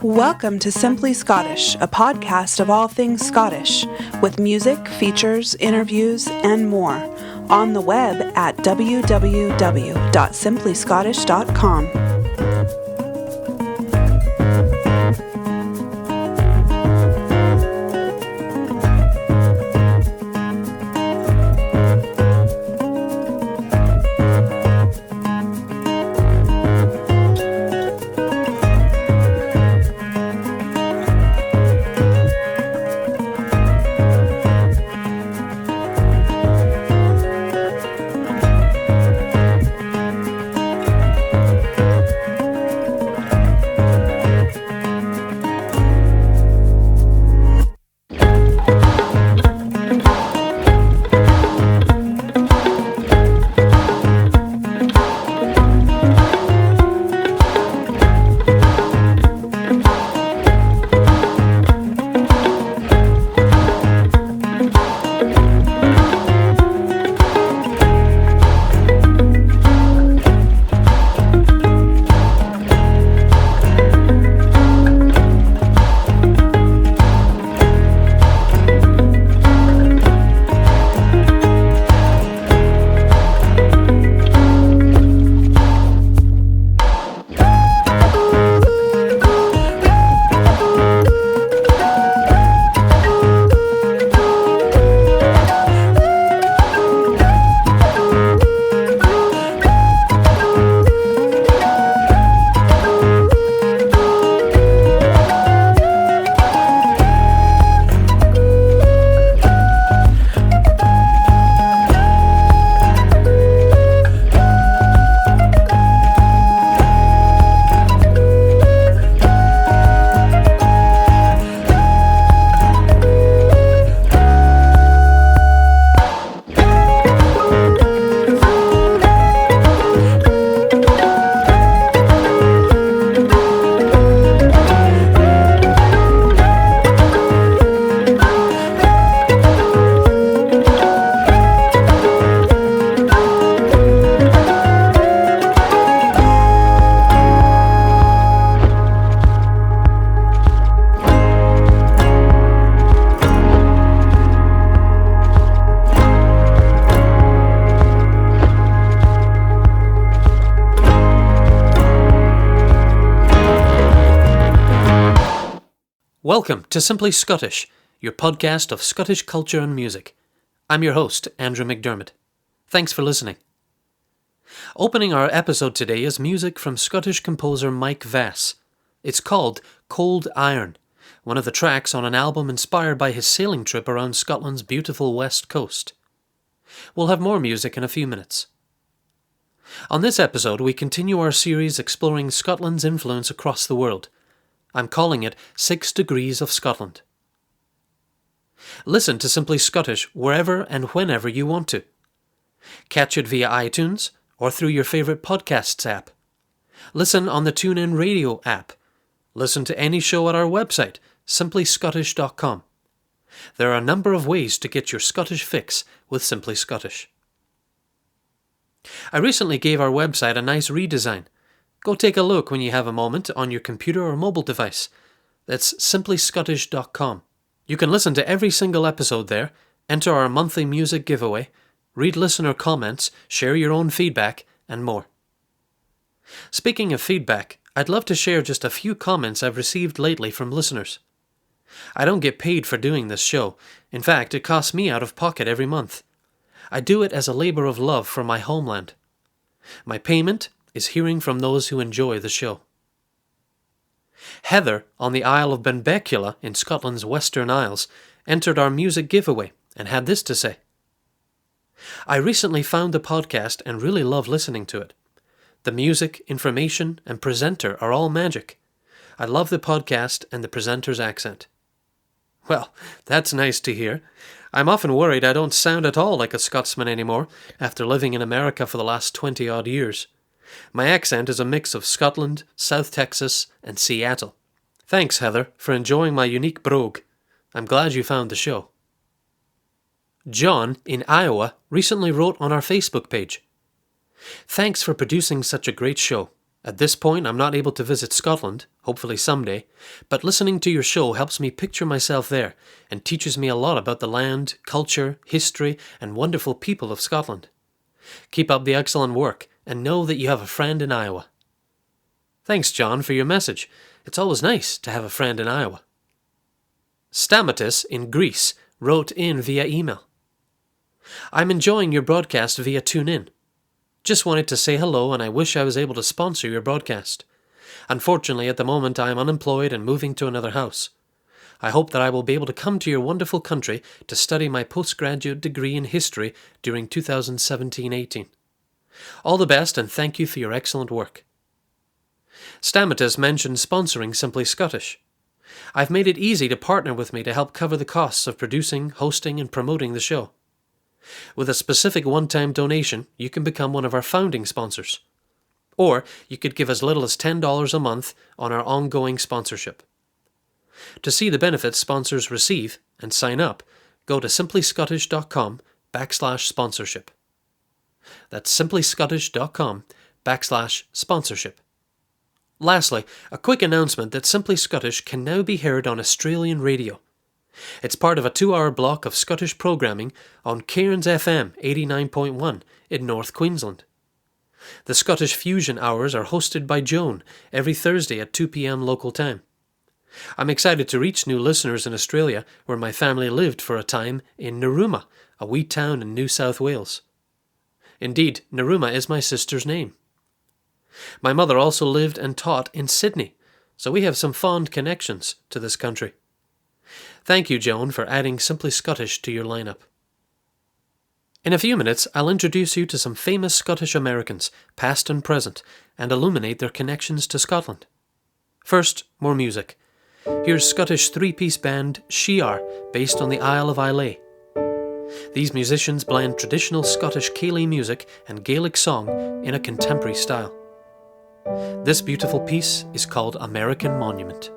Welcome to Simply Scottish, a podcast of all things Scottish, with music, features, interviews, and more, on the web at www.simplyscottish.com. Welcome to Simply Scottish, your podcast of Scottish culture and music. I'm your host, Andrew McDermott. Thanks for listening. Opening our episode today is music from Scottish composer Mike Vass. It's called Cold Iron, one of the tracks on an album inspired by his sailing trip around Scotland's beautiful west coast. We'll have more music in a few minutes. On this episode, we continue our series exploring Scotland's influence across the world. I'm calling it 6 Degrees of Scotland. Listen to Simply Scottish wherever and whenever you want to. Catch it via iTunes or through your favourite podcasts app. Listen on the TuneIn Radio app. Listen to any show at our website, simplyscottish.com. There are a number of ways to get your Scottish fix with Simply Scottish. I recently gave our website a nice redesign. Go take a look when you have a moment on your computer or mobile device. That's simplyscottish.com. You can listen to every single episode there, enter our monthly music giveaway, read listener comments, share your own feedback, and more. Speaking of feedback, I'd love to share just a few comments I've received lately from listeners. I don't get paid for doing this show. In fact, it costs me out of pocket every month. I do it as a labour of love for my homeland. My payment is hearing from those who enjoy the show. Heather, on the Isle of Benbecula in Scotland's Western Isles, entered our music giveaway and had this to say. I recently found the podcast and really love listening to it. The music, information, and presenter are all magic. I love the podcast and the presenter's accent. Well, that's nice to hear. I'm often worried I don't sound at all like a Scotsman anymore after living in America for the last 20-odd years. My accent is a mix of Scotland, South Texas, and Seattle. Thanks, Heather, for enjoying my unique brogue. I'm glad you found the show. John in Iowa recently wrote on our Facebook page, "Thanks for producing such a great show. At this point, I'm not able to visit Scotland, hopefully someday, but listening to your show helps me picture myself there and teaches me a lot about the land, culture, history, and wonderful people of Scotland. Keep up the excellent work, and know that you have a friend in Iowa." Thanks, John, for your message. It's always nice to have a friend in Iowa. Stamatis in Greece wrote in via email, "I'm enjoying your broadcast via TuneIn. Just wanted to say hello, and I wish I was able to sponsor your broadcast. Unfortunately, at the moment I am unemployed and moving to another house. I hope that I will be able to come to your wonderful country to study my postgraduate degree in history during 2017-18. All the best, and thank you for your excellent work." Stamatis mentioned sponsoring Simply Scottish. "I've made it easy to partner with me to help cover the costs of producing, hosting, and promoting the show. With a specific one-time donation, you can become one of our founding sponsors. Or you could give as little as $10 a month on our ongoing sponsorship. To see the benefits sponsors receive and sign up, go to simplyscottish.com/sponsorship. That's simplyscottish.com/sponsorship. Lastly, a quick announcement that Simply Scottish can now be heard on Australian radio. It's part of a 2-hour block of Scottish programming on Cairns FM 89.1 in North Queensland. The Scottish Fusion Hours are hosted by Joan every Thursday at 2 p.m. local time. I'm excited to reach new listeners in Australia, where my family lived for a time in Narooma, a wee town in New South Wales. Indeed, Narooma is my sister's name. My mother also lived and taught in Sydney, so we have some fond connections to this country. Thank you, Joan, for adding Simply Scottish to your lineup. In a few minutes, I'll introduce you to some famous Scottish Americans, past and present, and illuminate their connections to Scotland. First, more music. Here's Scottish three-piece band Siar, based on the Isle of Islay. These musicians blend traditional Scottish Ceilidh music and Gaelic song in a contemporary style. This beautiful piece is called American Monument.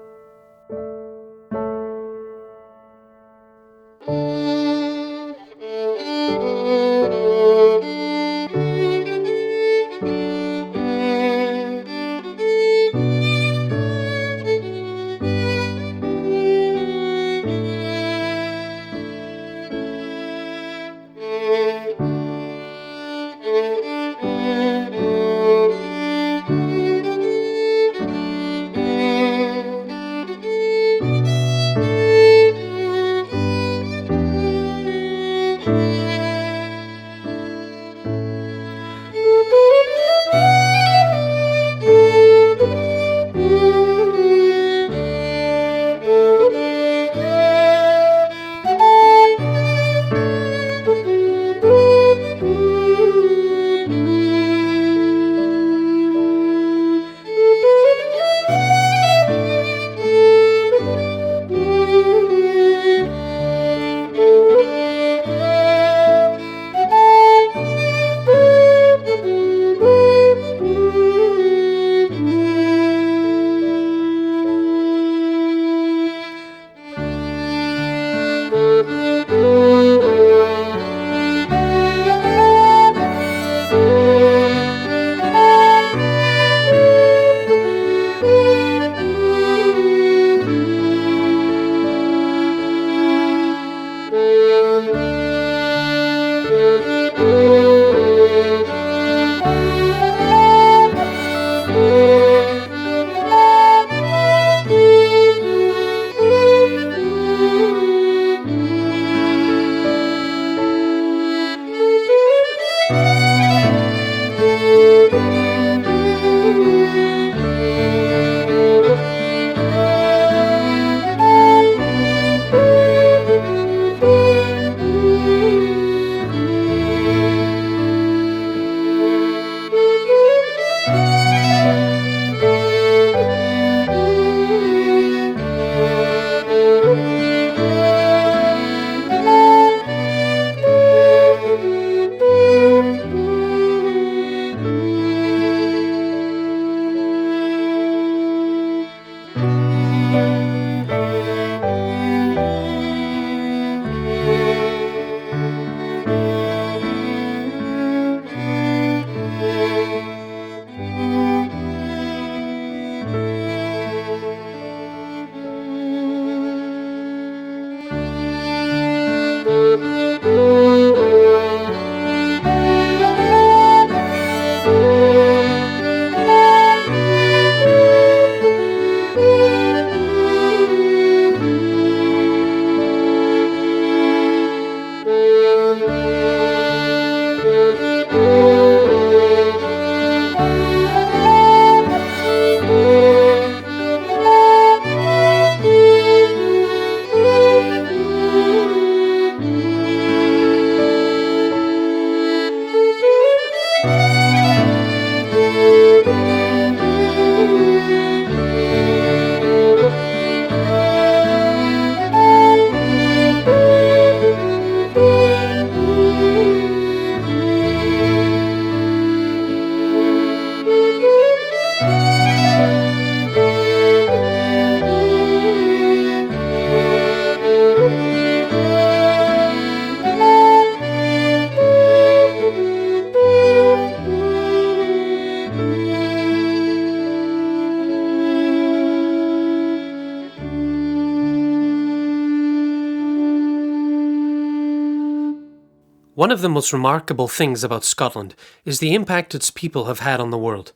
One of the most remarkable things about Scotland is the impact its people have had on the world.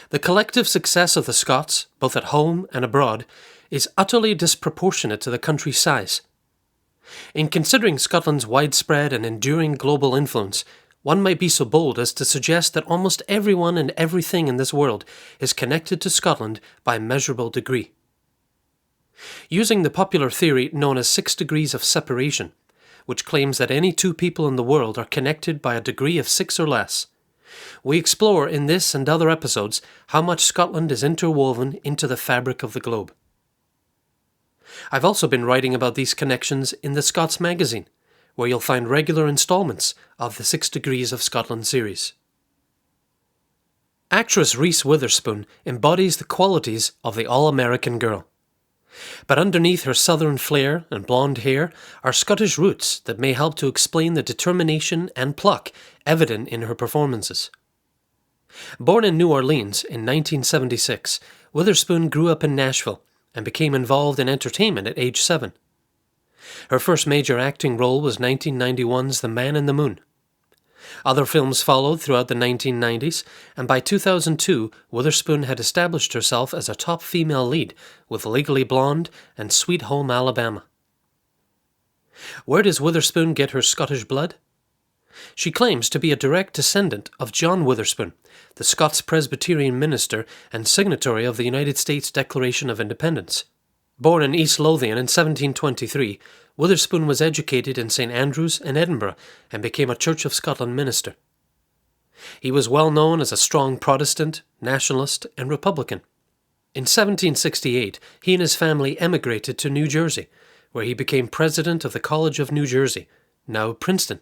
The collective success of the Scots, both at home and abroad, is utterly disproportionate to the country's size. In considering Scotland's widespread and enduring global influence, one might be so bold as to suggest that almost everyone and everything in this world is connected to Scotland by a measurable degree. Using the popular theory known as 6 degrees of separation, which claims that any two people in the world are connected by a degree of 6 or less, we explore in this and other episodes how much Scotland is interwoven into the fabric of the globe. I've also been writing about these connections in the Scots magazine, where you'll find regular installments of the 6 Degrees of Scotland series. Actress Reece Witherspoon embodies the qualities of the all-American girl. But underneath her southern flair and blonde hair are Scottish roots that may help to explain the determination and pluck evident in her performances. Born in New Orleans in 1976, Witherspoon grew up in Nashville and became involved in entertainment at age 7. Her first major acting role was 1991's The Man in the Moon. Other films followed throughout the 1990s, and by 2002, Witherspoon had established herself as a top female lead with Legally Blonde and Sweet Home Alabama. Where does Witherspoon get her Scottish blood? She claims to be a direct descendant of John Witherspoon, the Scots Presbyterian minister and signatory of the United States Declaration of Independence. Born in East Lothian in 1723, Witherspoon was educated in St Andrews in Edinburgh and became a Church of Scotland minister. He was well known as a strong Protestant, nationalist, and Republican. In 1768, he and his family emigrated to New Jersey, where he became president of the College of New Jersey, now Princeton.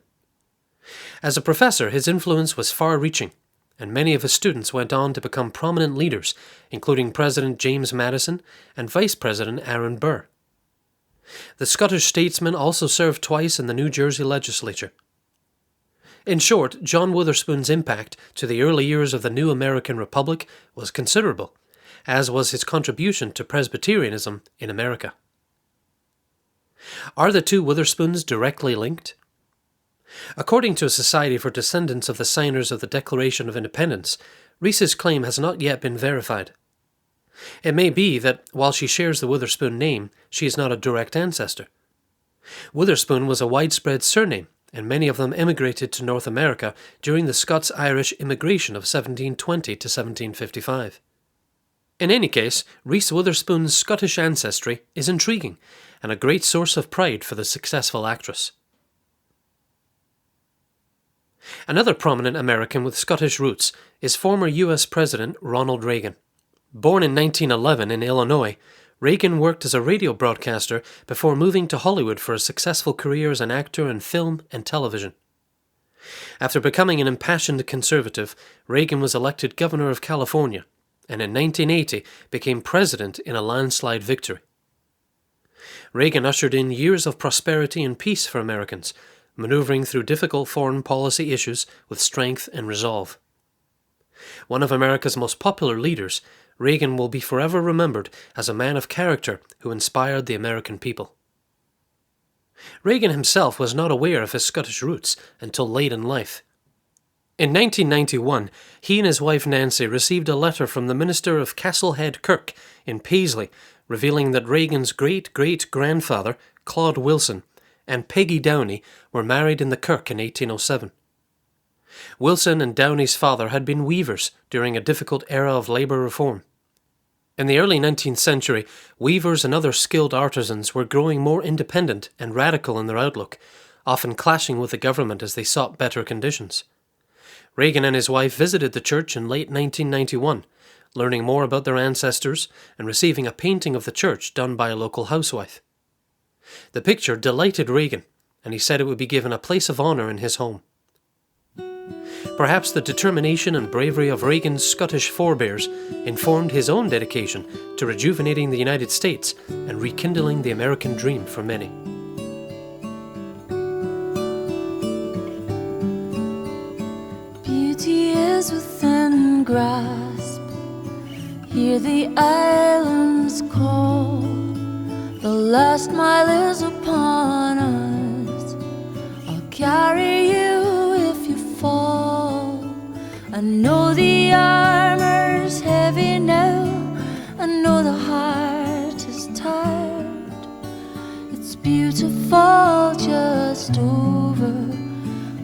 As a professor, his influence was far-reaching, and many of his students went on to become prominent leaders, including President James Madison and Vice President Aaron Burr. The Scottish statesman also served twice in the New Jersey legislature. In short, John Witherspoon's impact to the early years of the new American Republic was considerable, as was his contribution to Presbyterianism in America. Are the two Witherspoons directly linked? According to a Society for Descendants of the Signers of the Declaration of Independence, Reece's claim has not yet been verified. It may be that, while she shares the Witherspoon name, she is not a direct ancestor. Witherspoon was a widespread surname, and many of them immigrated to North America during the Scots-Irish immigration of 1720 to 1755. In any case, Reece Witherspoon's Scottish ancestry is intriguing, and a great source of pride for the successful actress. Another prominent American with Scottish roots is former U.S. President Ronald Reagan. Born in 1911 in Illinois, Reagan worked as a radio broadcaster before moving to Hollywood for a successful career as an actor in film and television. After becoming an impassioned conservative, Reagan was elected governor of California, and in 1980 became president in a landslide victory. Reagan ushered in years of prosperity and peace for Americans, maneuvering through difficult foreign policy issues with strength and resolve. One of America's most popular leaders, Reagan will be forever remembered as a man of character who inspired the American people. Reagan himself was not aware of his Scottish roots until late in life. In 1991, he and his wife Nancy received a letter from the minister of Castlehead Kirk in Paisley revealing that Reagan's great-great-grandfather, Claude Wilson, and Peggy Downey were married in the kirk in 1807. Wilson and Downey's father had been weavers during a difficult era of labour reform. In the early 19th century, weavers and other skilled artisans were growing more independent and radical in their outlook, often clashing with the government as they sought better conditions. Reagan and his wife visited the church in late 1991, learning more about their ancestors and receiving a painting of the church done by a local housewife. The picture delighted Reagan, and he said it would be given a place of honour in his home. Perhaps the determination and bravery of Reagan's Scottish forebears informed his own dedication to rejuvenating the United States and rekindling the American dream for many. Beauty is within grasp. Hear the islands call. The last mile is upon us. I'll carry you I know the armor's heavy now, I know the heart is tired. It's beautiful just over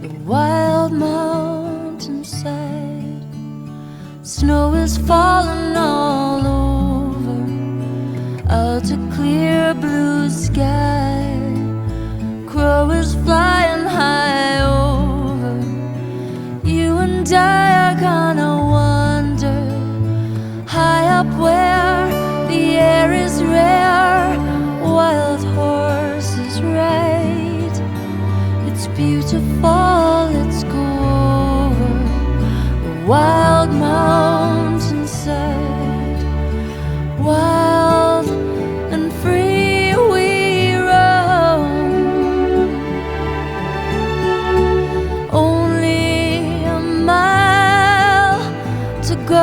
the wild mountainside. Snow is falling all over out a clear blue sky. Crow is flying high over. You and I are gonna wander high up where the air is rare. Wild horses ride. It's beautiful, let's go over the wild mountainside. Wild and free we roam. Only a mile to go.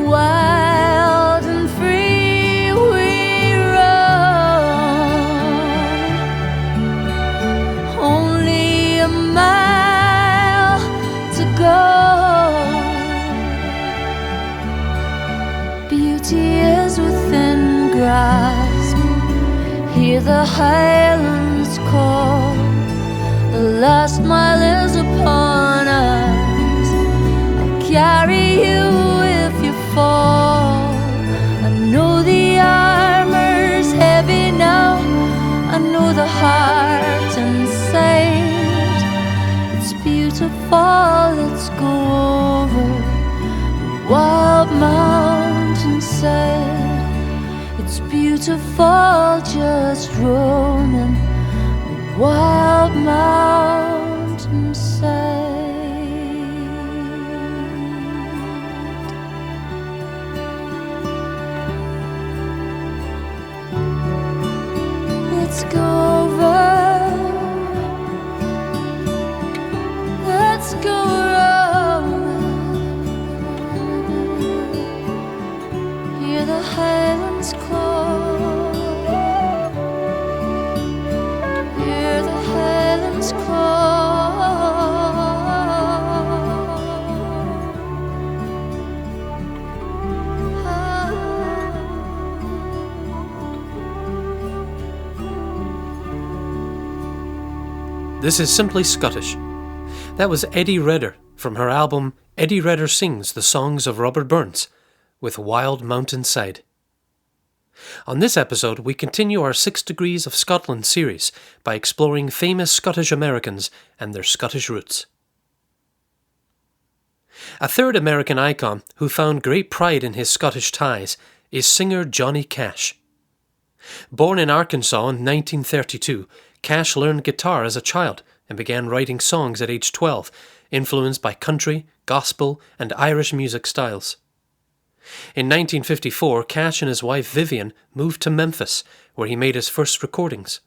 Wild and free we roam. Only a mile to go. Beauty is within grasp. Hear the highlands call. The last mile is upon us. I'll carry you if you fall. I know the armor's heavy now. I know the heart inside. It's beautiful, let's go over the wild mountainside. It's beautiful, just roaming the wild mountainside. Let's go over. Let's go roaming. Hear the highlands call. Hear the highlands call. This is Simply Scottish. That was Eddi Reader from her album Eddi Reader Sings the Songs of Robert Burns with Wild Mountainside. On this episode, we continue our 6 Degrees of Scotland series by exploring famous Scottish Americans and their Scottish roots. A third American icon who found great pride in his Scottish ties is singer Johnny Cash. Born in Arkansas in 1932, Cash learned guitar as a child and began writing songs at age 12, influenced by country, gospel, and Irish music styles. In 1954, Cash and his wife Vivian moved to Memphis, where he made his first recordings.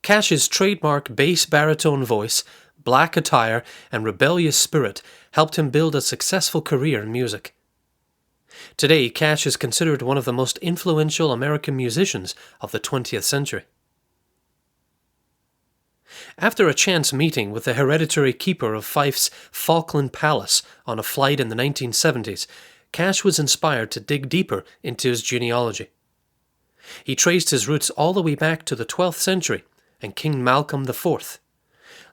Cash's trademark bass baritone voice, black attire, and rebellious spirit helped him build a successful career in music. Today, Cash is considered one of the most influential American musicians of the 20th century. After a chance meeting with the hereditary keeper of Fife's Falkland Palace on a flight in the 1970s, Cash was inspired to dig deeper into his genealogy. He traced his roots all the way back to the 12th century and King Malcolm IV,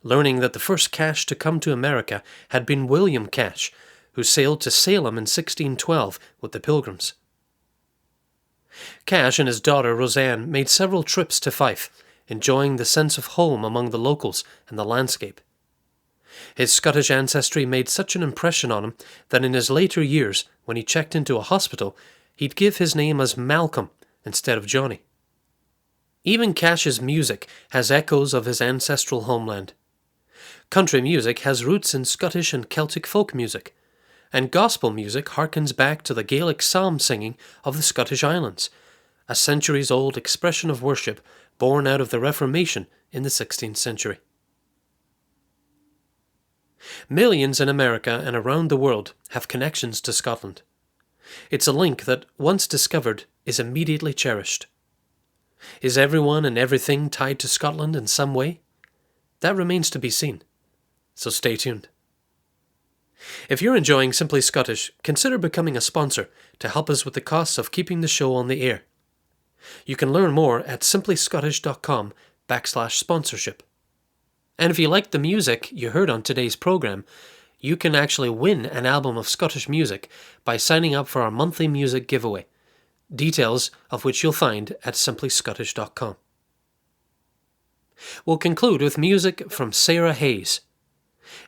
learning that the first Cash to come to America had been William Cash, who sailed to Salem in 1612 with the Pilgrims. Cash and his daughter Roseanne made several trips to Fife, enjoying the sense of home among the locals and the landscape. His Scottish ancestry made such an impression on him that in his later years, when he checked into a hospital, he'd give his name as Malcolm instead of Johnny. Even Cash's music has echoes of his ancestral homeland. Country music has roots in Scottish and Celtic folk music, and gospel music harkens back to the Gaelic psalm singing of the Scottish Islands, a centuries-old expression of worship born out of the Reformation in the 16th century. Millions in America and around the world have connections to Scotland. It's a link that, once discovered, is immediately cherished. Is everyone and everything tied to Scotland in some way? That remains to be seen, so stay tuned. If you're enjoying Simply Scottish, consider becoming a sponsor to help us with the costs of keeping the show on the air. You can learn more at simplyscottish.com/sponsorship. And if you liked the music you heard on today's program, you can actually win an album of Scottish music by signing up for our monthly music giveaway, details of which you'll find at simplyscottish.com. We'll conclude with music from Sarah Hayes.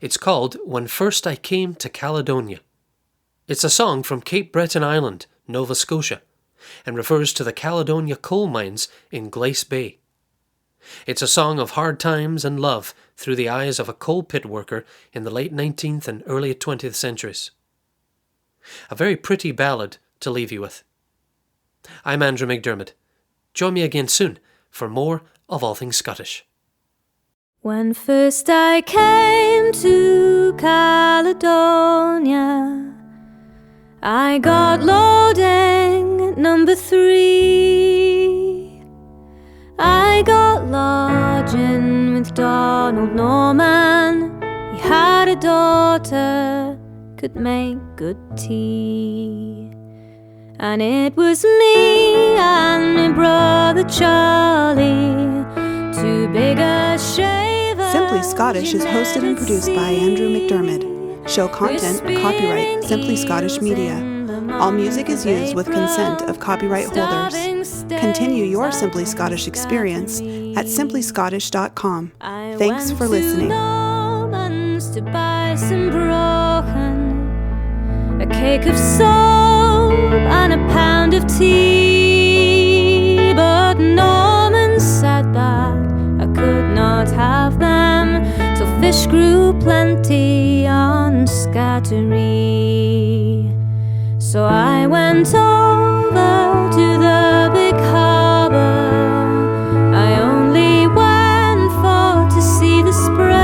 It's called When First I Came to Caledonia. It's a song from Cape Breton Island, Nova Scotia, and refers to the Caledonia coal mines in Glace Bay. It's a song of hard times and love through the eyes of a coal pit worker in the late 19th and early 20th centuries. A very pretty ballad to leave you with. I'm Andrew McDermott. Join me again soon for more of All Things Scottish. When first I came to Caledonia, I got loading at number 3. I got lodging with Donald Norman. He had a daughter, could make good tea. And it was me and my brother Charlie, two bigger shavers. Simply Scottish is hosted and produced by Andrew McDermott. Show content copyright Simply Scottish Media. All music is used with consent of copyright holders. Continue your Simply Scottish experience at simplyscottish.com. Thanks for listening. To buy some broken, a cake of soap and a pound of tea. But Norman said that I could not have them till fish grew plenty on Scattery. So I went over to the big harbour. I only went for to see the spray.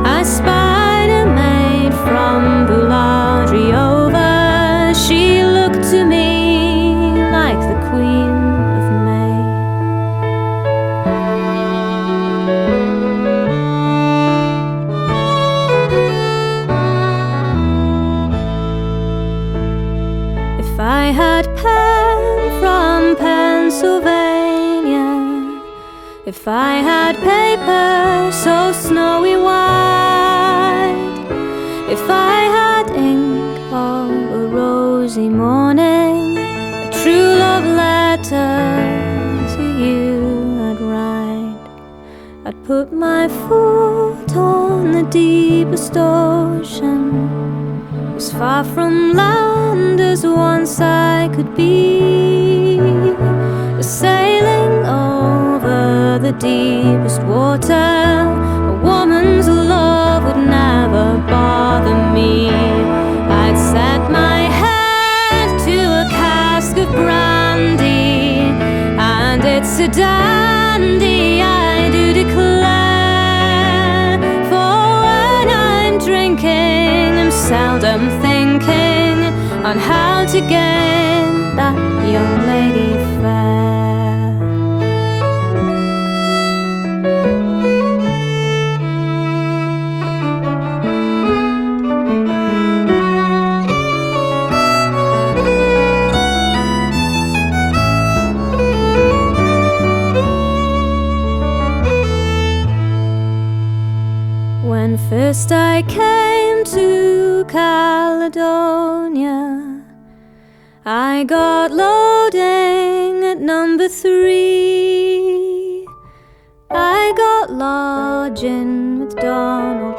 I spied a maid from Boulardry over. She looked to me like the Queen of May. If I had pen from Pennsylvania, if I had paper so snowy white, if I had ink of a rosy morning, a true love letter to you I'd write. I'd put my foot on the deepest ocean, as far from land as once I could be, sailing over the deepest water. A woman's love would never bother me. I'd set my head to a cask of brandy, and it's a dandy, I do declare. For when I'm drinking, I'm seldom thinking on how to gain that young lady fair. When first I came to Caledonia, I got loading at number 3. I got lodging with Donald